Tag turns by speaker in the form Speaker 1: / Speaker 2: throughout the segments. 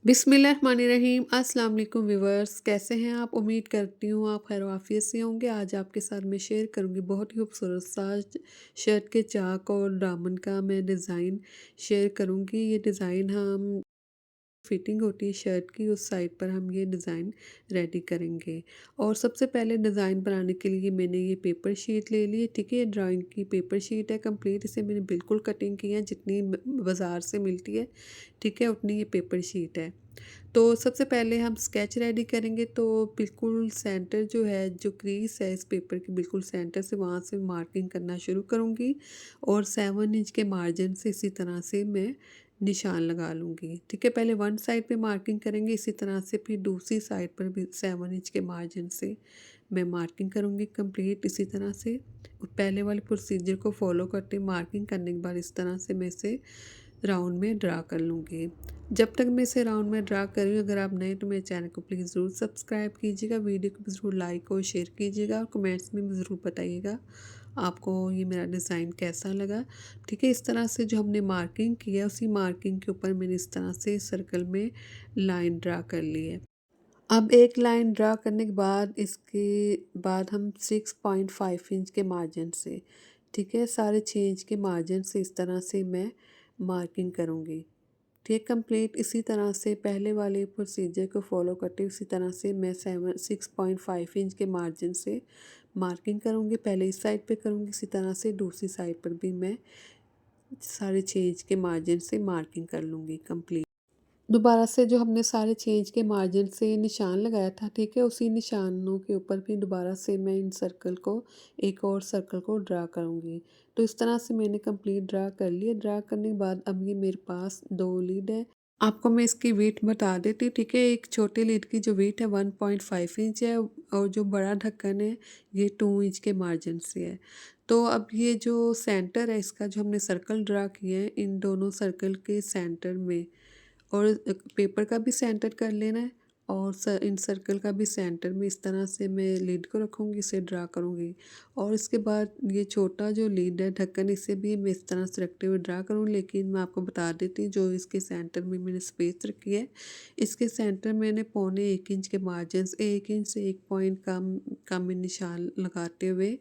Speaker 1: बिस्मिल्लाहिर्रहमानिर्रहीम। अस्सलाम वालेकुम व्यूअर्स, कैसे हैं आप? उम्मीद करती हूँ आप खैर आफियत से होंगे। आज आपके साथ मैं शेयर करूँगी बहुत ही खूबसूरत सा शर्ट के चाक और दामन का मैं डिज़ाइन शेयर करूँगी। ये डिज़ाइन हम फिटिंग होती है शर्ट की, उस साइड पर हम ये डिज़ाइन रेडी करेंगे। और सबसे पहले डिज़ाइन बनाने के लिए मैंने ये पेपर शीट ले ली है, ठीक है। ये ड्राइंग की पेपर शीट है कंप्लीट, इसे मैंने बिल्कुल कटिंग की है जितनी बाज़ार से मिलती है, ठीक है, उतनी ये पेपर शीट है। तो सबसे पहले हम स्केच रेडी करेंगे, तो बिल्कुल सेंटर जो है, जो क्रीज है इस पेपर की बिल्कुल सेंटर से, वहाँ से मार्किंग करना शुरू करूँगी और 7 इंच के मार्जिन से इसी तरह से मैं निशान लगा लूँगी, ठीक है। पहले वन साइड पे मार्किंग करेंगे, इसी तरह से फिर दूसरी साइड पर भी 7 इंच के मार्जिन से मैं मार्किंग करूँगी कंप्लीट इसी तरह से। पहले वाले प्रोसीजर को फॉलो करते मार्किंग करने के बाद इस तरह से मैं इसे राउंड में ड्रा कर लूँगी। जब तक मैं इसे राउंड में ड्रा कर रही हूँ, अगर आप नए तो मेरे चैनल को प्लीज़ ज़रूर सब्सक्राइब कीजिएगा, वीडियो को भी ज़रूर लाइक और शेयर कीजिएगा और कमेंट्स में भी ज़रूर बताइएगा आपको ये मेरा डिज़ाइन कैसा लगा, ठीक है। इस तरह से जो हमने मार्किंग की है, उसी मार्किंग के ऊपर मैंने इस तरह से सर्कल में लाइन ड्रा कर ली है। अब एक लाइन ड्रा करने के बाद इसके बाद हम 6.5 इंच के मार्जिन से, ठीक है, साढ़े 6 इंच के मार्जिन से इस तरह से मैं मार्किंग करूँगी, ठीक कंप्लीट। इसी तरह से पहले वाले प्रोसीजर को फॉलो करते हुए इसी तरह से मैं 6.5 इंच के मार्जिन से मार्किंग करूँगी। पहले इस साइड पे करूँगी, इसी तरह से दूसरी साइड पर भी मैं साढ़े 6 इंच के मार्जिन से मार्किंग कर लूँगी कंप्लीट। दोबारा से जो हमने सारे चेंज के मार्जिन से निशान लगाया था, ठीक है, उसी निशानों के ऊपर भी दोबारा से मैं इन सर्कल को, एक और सर्कल को ड्रा करूँगी। तो इस तरह से मैंने कंप्लीट ड्रा कर लिया। ड्रा करने के बाद अब ये मेरे पास 2 लीड है। आपको मैं इसकी वेट बता देती हूँ, ठीक है। एक छोटे लीड की जो वेट है 1.5 इंच है और जो बड़ा ढक्कन है ये 2 इंच के मार्जिन से है। तो अब ये जो सेंटर है इसका, जो हमने सर्कल ड्रा किए हैं, इन दोनों सर्कल के सेंटर में और पेपर का भी सेंटर कर लेना है और इन सर्कल का भी सेंटर में इस तरह से मैं लीड को रखूँगी, इसे ड्रा करूँगी। और इसके बाद ये छोटा जो लीड है ढक्कन, इसे भी मैं इस तरह से रखते हुए ड्रा करूँ। लेकिन मैं आपको बता देती हूँ, जो इसके सेंटर में मैंने स्पेस रखी है, इसके सेंटर मैंने 1.25 इंच के मार्जिन से 1 इंच से 1 पॉइंट कम कम में निशान लगाते हुए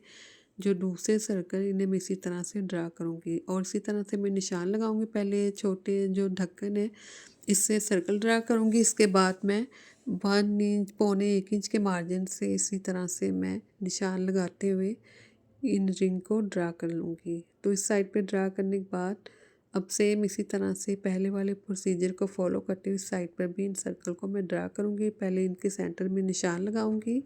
Speaker 1: जो दूसरे सर्कल, इन्हें मैं इसी तरह से ड्रा करूँगी और इसी तरह से मैं निशान लगाऊंगी। पहले छोटे जो ढक्कन है इससे सर्कल ड्रा करूँगी, इसके बाद मैं 1 इंच 1.25 इंच के मार्जिन से इसी तरह से मैं निशान लगाते हुए इन रिंग को ड्रा कर लूँगी। तो इस साइड पे ड्रा करने के बाद अब सेम इसी तरह से पहले वाले प्रोसीजर को फॉलो करते हुए इस साइड पर भी इन सर्कल को मैं ड्रा करूँगी। पहले इनके सेंटर में निशान लगाऊँगी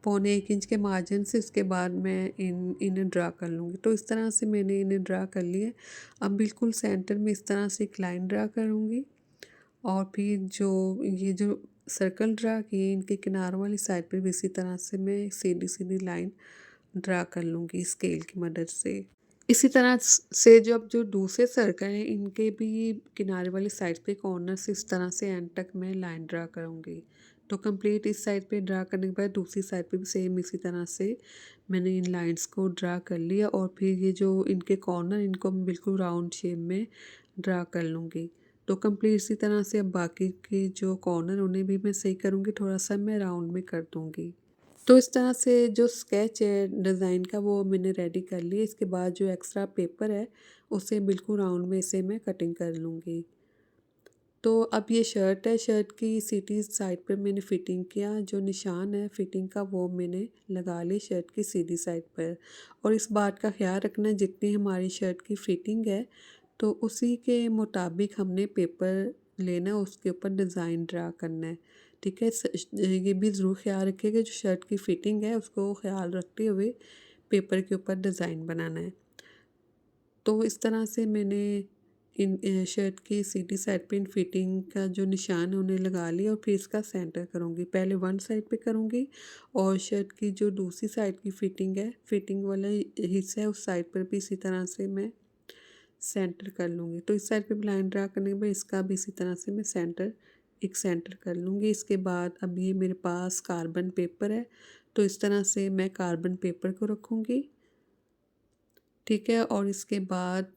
Speaker 1: 1.25 इंच के मार्जिन से, इसके बाद मैं इन्हें ड्रा कर लूँगी। तो इस तरह से मैंने इन्हें ड्रा कर लिया। अब बिल्कुल सेंटर में इस तरह से एक लाइन ड्रा करूँगी और फिर जो ये जो सर्कल ड्रा किए, इनके किनारों वाली साइड पे भी इसी तरह से मैं सीधी सीधी लाइन ड्रा कर लूँगी स्केल की मदद से। इसी तरह से जो अब जो दूसरे सर्कल हैं, इनके भी किनारे वाली साइड पे कॉर्नर से इस तरह से एंड तक मैं लाइन ड्रा करूँगी। तो कंप्लीट इस साइड पे ड्रा करने के बाद दूसरी साइड पे भी सेम इसी तरह से मैंने इन लाइंस को ड्रा कर लिया और फिर ये जो इनके कॉर्नर, इनको मैं बिल्कुल राउंड शेप में ड्रा कर लूँगी। तो कंप्लीट इसी तरह से अब बाकी के जो कॉर्नर, उन्हें भी मैं सही करूँगी, थोड़ा सा मैं राउंड में कर दूँगी। तो इस तरह से जो स्केच है डिज़ाइन का, वो मैंने रेडी कर लिया। इसके बाद जो एक्स्ट्रा पेपर है उसे बिल्कुल राउंड में इसे मैं कटिंग कर लूँगी। तो अब ये शर्ट है, शर्ट की सीधी साइड पर मैंने फिटिंग किया, जो निशान है फिटिंग का वो मैंने लगा ली शर्ट की सीधी साइड पर। और इस बात का ख्याल रखना, जितनी हमारी शर्ट की फिटिंग है तो उसी के मुताबिक हमने पेपर लेना है, उसके ऊपर डिज़ाइन ड्रा करना है, ठीक है। ये भी ज़रूर ख्याल रखिएगा, जो शर्ट की फिटिंग है उसको ख्याल रखते हुए पेपर के ऊपर डिज़ाइन बनाना है। तो इस तरह से मैंने इन शर्ट की सीधी साइड पे इन फिटिंग का जो निशान है उन्हें लगा लिया और फिर इसका सेंटर करूँगी। पहले वन साइड पे करूँगी और शर्ट की जो दूसरी साइड की फिटिंग है, फिटिंग वाला हिस्सा है, उस साइड पर भी इसी तरह से मैं सेंटर कर लूँगी। तो इस साइड पे भी लाइन ड्रा करने के बाद इसका भी इसी तरह से मैं सेंटर कर लूँगी। इसके बाद अब ये मेरे पास कार्बन पेपर है, तो इस तरह से मैं कार्बन पेपर को रखूँगी, ठीक है। और इसके बाद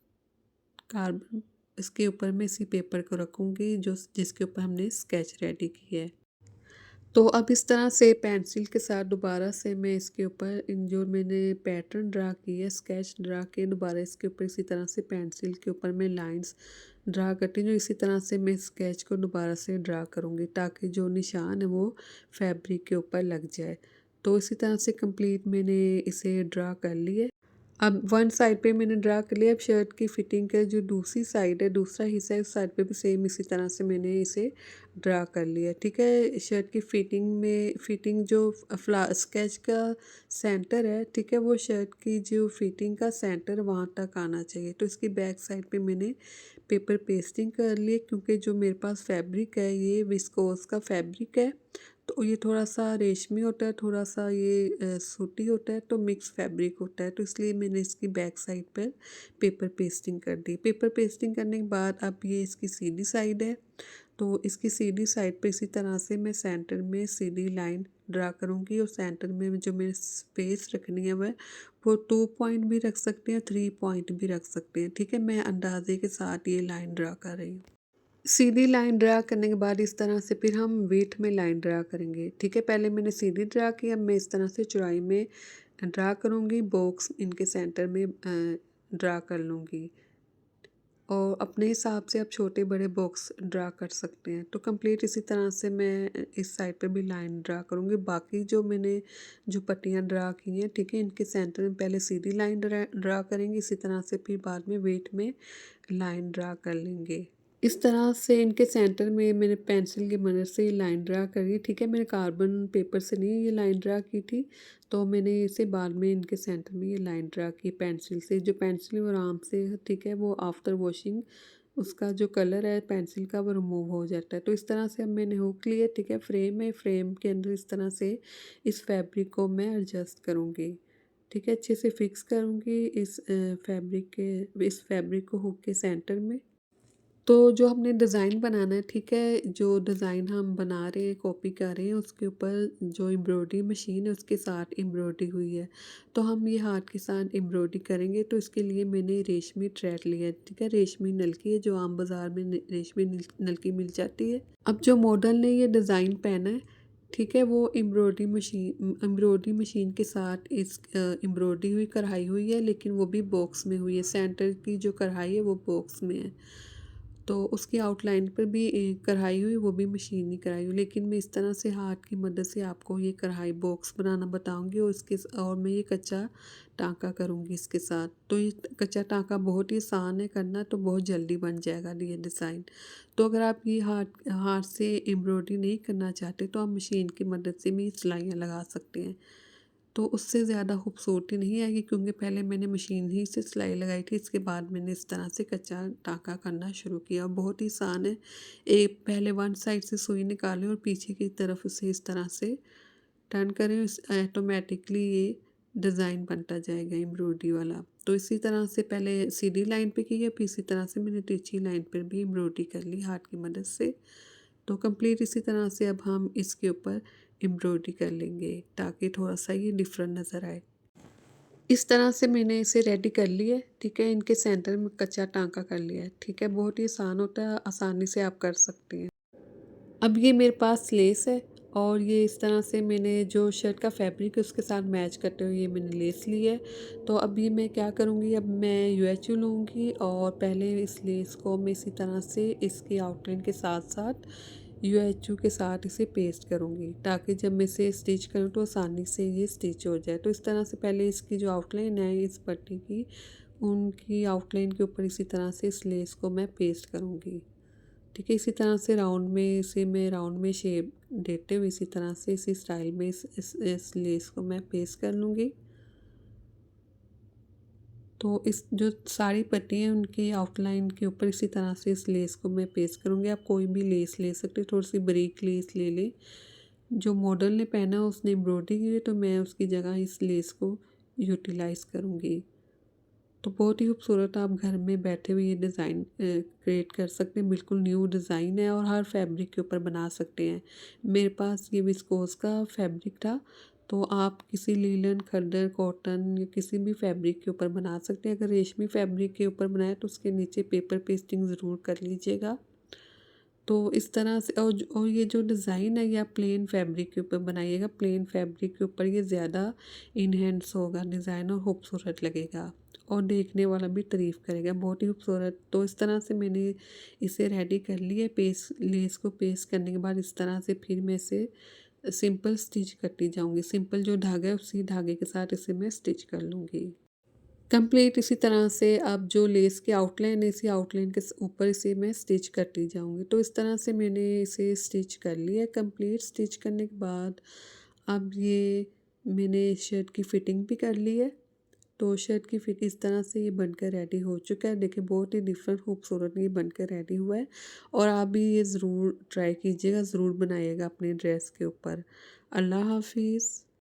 Speaker 1: कार्बन इसके ऊपर मैं इसी पेपर को रखूँगी जो जिसके ऊपर हमने स्केच रेडी किया है। तो अब इस तरह से पेंसिल के साथ दोबारा से मैं इसके ऊपर इन जो मैंने पैटर्न ड्रा की है, स्केच ड्रा के दोबारा इसके ऊपर इसी तरह से पेंसिल के ऊपर मैं लाइंस ड्रा करती हूँ। इसी तरह से मैं स्केच को दोबारा से ड्रा करूँगी ताकि जो निशान है वो फैब्रिक के ऊपर लग जाए। तो इसी तरह से कंप्लीट मैंने इसे ड्रा कर लिया। अब वन साइड पे मैंने ड्रा कर लिया। अब शर्ट की फिटिंग का जो दूसरी साइड है, दूसरा हिस्सा है, उस साइड पे भी सेम इसी तरह से मैंने इसे ड्रा कर लिया। ठीक है, शर्ट की फिटिंग जो फ्ला स्केच का सेंटर है, ठीक है, वो शर्ट की जो फिटिंग का सेंटर वहाँ तक आना चाहिए। तो इसकी बैक साइड पे मैंने पेपर पेस्टिंग कर लिए क्योंकि जो मेरे पास फैब्रिक है ये विस्कोस का फैब्रिक है। तो ये थोड़ा-सा रेशमी होता है, थोड़ा-सा ये सूती होता है, तो मिक्स फैब्रिक होता है, तो इसलिए मैंने इसकी बैक साइड पर पेपर पेस्टिंग कर दी। पेपर पेस्टिंग करने के बाद अब ये इसकी सीधी साइड है, तो इसकी सीधी साइड पे इसी तरह से मैं सेंटर में सीधी लाइन ड्रा करूँगी और सेंटर में जो मैं स्पेस रखनी है वह वो 2 पॉइंट भी रख सकते हैं, 3 पॉइंट भी रख सकते हैं। ठीक है, मैं अंदाज़े के साथ ये लाइन ड्रा कर रही हूँ। सीधी लाइन ड्रा करने के बाद इस तरह से फिर हम विड्थ में लाइन ड्रा करेंगे। ठीक है, पहले मैंने सीधी ड्रा की, अब मैं इस तरह से चौड़ाई में ड्रा करूँगी, बॉक्स इनके सेंटर में ड्रा कर लूँगी और अपने हिसाब से आप छोटे बड़े बॉक्स ड्रा कर सकते हैं। तो कंप्लीट इसी तरह से मैं इस साइड पे भी लाइन ड्रा करूँगी। बाकी जो मैंने जो पट्टियाँ ड्रा की हैं, ठीक है, इनके सेंटर में पहले सीधी लाइन ड्रा करेंगे, इसी तरह से फिर बाद में वेट में लाइन ड्रा कर लेंगे। इस तरह से इनके सेंटर में मैंने पेंसिल की मदद से ये लाइन ड्रा करी। ठीक है, मैंने कार्बन पेपर से नहीं ये लाइन ड्रा की थी, तो मैंने इसे बाद में इनके सेंटर में ये लाइन ड्रा की पेंसिल से। जो पेंसिल वो आराम से, ठीक है, वो आफ्टर वॉशिंग उसका जो कलर है पेंसिल का वो रिमूव हो जाता है। तो इस तरह से अब मैंने हुक लिए, ठीक है, फ्रेम है, फ्रेम के अंदर इस तरह से इस फैब्रिक को मैं एडजस्ट करूँगी। ठीक है, अच्छे से फिक्स करूँगी इस फैब्रिक को हुक के सेंटर में। तो जो हमने डिज़ाइन बनाना है, ठीक है, जो डिज़ाइन हम बना रहे हैं, कॉपी कर रहे हैं, उसके ऊपर जो एम्ब्रॉयडरी मशीन है उसके साथ एम्ब्रॉयडरी हुई है। तो हम ये हाथ के साथ एम्ब्रॉयडरी करेंगे, तो इसके लिए मैंने रेशमी थ्रेड लिया है, ठीक है, रेशमी नलकी है जो आम बाज़ार में रेशमी नलकी मिल जाती है। अब जो मॉडल ने ये डिज़ाइन पहना है, ठीक है, वो एम्ब्रॉयडरी मशीन के साथ इस एम्ब्रॉयडरी हुई कढ़ाई हुई है, लेकिन वो भी बॉक्स में हुई है। सेंटर की जो कढ़ाई है वो बॉक्स में है। तो उसकी आउटलाइन पर भी कढ़ाई हुई, वो भी मशीनी कढ़ाई हुई, लेकिन मैं इस तरह से हाथ की मदद से आपको ये कढ़ाई बॉक्स बनाना बताऊंगी और मैं ये कच्चा टाँका करूंगी इसके साथ। तो ये कच्चा टाँका बहुत ही आसान है करना, तो बहुत जल्दी बन जाएगा ये डिज़ाइन। तो अगर आप ये हाथ हाथ से एम्ब्रॉयडरी नहीं करना चाहते तो आप मशीन की मदद से भी सिलाइयाँ लगा सकते हैं। तो उससे ज़्यादा खूबसूरती नहीं आएगी क्योंकि पहले मैंने मशीन ही से सिलाई लगाई थी, इसके बाद मैंने इस तरह से कच्चा टाँका करना शुरू किया और बहुत ही आसान है। एक पहले वन साइड से सुई निकालें और पीछे की तरफ उसे इस तरह से टर्न करें, ऑटोमेटिकली ये डिज़ाइन बनता जाएगा एम्ब्रॉयडरी वाला। तो इसी तरह से पहले सीधी लाइन पे की है, फिर इसी तरह से मैंने तिरछी लाइन पर भी एम्ब्रॉयडरी कर ली हाथ की मदद से। तो कंप्लीट इसी तरह से अब हम इसके ऊपर एम्ब्रॉयडरी कर लेंगे ताकि थोड़ा-सा ये डिफरेंट नज़र आए। इस तरह से मैंने इसे रेडी कर लिया है, ठीक है, इनके सेंटर में कच्चा टाँका कर लिया है, ठीक है, बहुत ही आसान होता है, आसानी से आप कर सकती हैं। अब ये मेरे पास लेस है और ये इस तरह से मैंने जो शर्ट का फैब्रिक है उसके साथ मैच करते हुए ये मैंने लेस ली है। तो अभी मैं क्या करूँगी, अब मैं यूएचयू लूँगी और पहले इस लेस को मैं इसी तरह से इसकी आउटलाइन के साथ-साथ यूएचयू के साथ इसे पेस्ट करूँगी ताकि जब मैं इसे स्टिच करूँ तो आसानी से ये स्टिच हो जाए। तो इस तरह से पहले इसकी जो आउटलाइन है इस पट्टी की, उनकी आउटलाइन के ऊपर इसी तरह से इस लेस को मैं पेस्ट करूँगी। ठीक है, इसी तरह से राउंड में शेप देते हुए इसी तरह से इसी स्टाइल में इस लेस को मैं पेस्ट कर लूँगी। तो इस जो सारी पट्टी हैं उनकी आउटलाइन के ऊपर इसी तरह से इस लेस को मैं पेस्ट करूँगी। आप कोई भी लेस ले सकते हैं, थोड़ी सी बारीक लेस ले लें। जो मॉडल ने पहना उसने एम्ब्रॉयडरी की है तो मैं उसकी जगह इस लेस को यूटिलाइज़ करूँगी। तो बहुत ही खूबसूरत आप घर में बैठे हुए ये डिज़ाइन क्रिएट कर सकते हैं। बिल्कुल न्यू डिज़ाइन है और हर फैब्रिक के ऊपर बना सकते हैं। मेरे पास ये विस्कोस का फैब्रिक था तो आप किसी लीलन, खद्दर, कॉटन या किसी भी फैब्रिक के ऊपर बना सकते हैं। अगर रेशमी फैब्रिक के ऊपर बनाए तो उसके नीचे पेपर पेस्टिंग ज़रूर कर लीजिएगा। तो इस तरह से और ये जो डिज़ाइन है ये आप प्लेन फैब्रिक के ऊपर बनाइएगा। प्लेन फैब्रिक के ऊपर ये ज़्यादा इन्हेंस होगा डिज़ाइन और खूबसूरत लगेगा और देखने वाला भी तारीफ़ करेगा, बहुत ही खूबसूरत। तो इस तरह से मैंने इसे रेडी कर लिया। लेस को पेस्ट करने के बाद इस तरह से फिर मैं इसे सिंपल स्टिच करती जाऊँगी। सिंपल जो धागा है उसी धागे के साथ इसे मैं स्टिच कर लूँगी। कंप्लीट इसी तरह से अब जो लेस की आउटलाइन है इसी आउटलाइन के ऊपर इसे मैं स्टिच करती जाऊँगी। तो इस तरह से मैंने इसे स्टिच कर लिया। कंप्लीट स्टिच करने के बाद अब ये मैंने शर्ट की फ़िटिंग भी कर ली है। तो शर्ट की फिट इस तरह से ये बनकर रेडी हो चुका है। देखिए बहुत ही डिफरेंट खूबसूरत ये बनकर रेडी हुआ है और आप भी ये ज़रूर ट्राई कीजिएगा, ज़रूर बनाइएगा अपनी ड्रेस के ऊपर। अल्लाह हाफिज़।